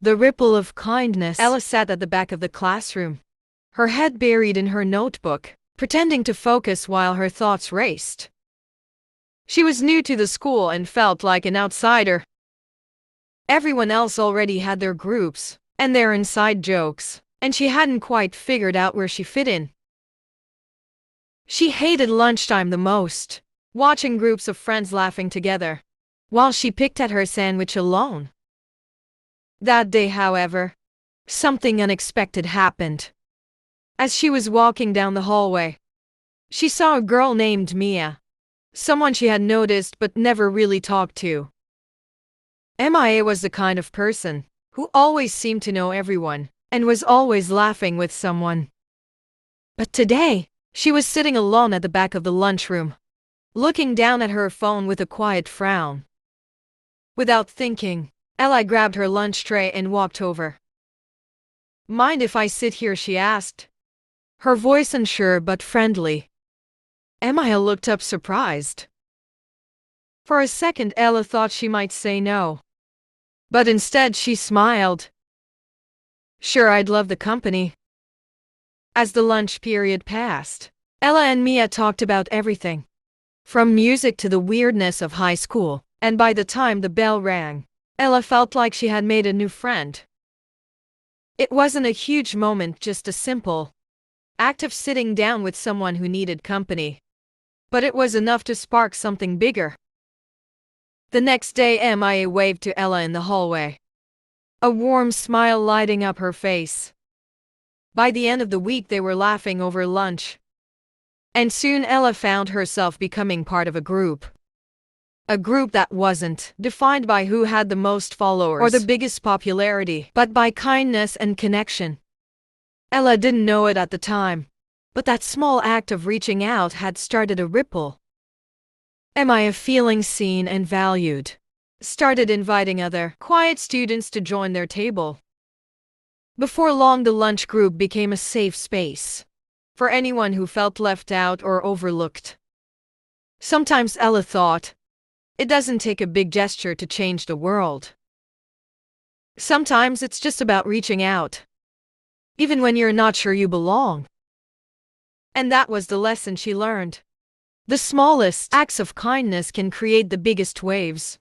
The ripple of kindness. Ella sat at the back of the classroom, her head buried in her notebook, pretending to focus while her thoughts raced. She was new to the school and felt like an outsider. Everyone else already had their groups and their inside jokes, and she hadn't quite figured out where she fit in. She hated lunchtime the most, watching groups of friends laughing together, while she picked at her sandwich alone. That day, however, something unexpected happened. As she was walking down the hallway, she saw a girl named Mia, someone she had noticed but never really talked to. Mia was the kind of person who always seemed to know everyone and was always laughing with someone. But today, she was sitting alone at the back of the lunchroom, looking down at her phone with a quiet frown. Without thinking, Ella grabbed her lunch tray and walked over. "Mind if I sit here?" she asked, her voice unsure but friendly. Mia looked up surprised. For a second Ella thought she might say no, but instead she smiled. "Sure, I'd love the company." As the lunch period passed, Ella and Mia talked about everything, from music to the weirdness of high school, and by the time the bell rang, Ella felt like she had made a new friend. It wasn't a huge moment, just a simple act of sitting down with someone who needed company. But it was enough to spark something bigger. The next day, Mia waved to Ella in the hallway, a warm smile lighting up her face. By the end of the week, they were laughing over lunch. And soon Ella found herself becoming part of a group. A group that wasn't defined by who had the most followers or the biggest popularity, but by kindness and connection. Ella didn't know it at the time, but that small act of reaching out had started a ripple. Mia, feeling seen and valued, started inviting other quiet students to join their table. Before long, the lunch group became a safe space for anyone who felt left out or overlooked. Sometimes Ella thought, it doesn't take a big gesture to change the world. Sometimes it's just about reaching out, even when you're not sure you belong. And that was the lesson she learned. The smallest acts of kindness can create the biggest waves.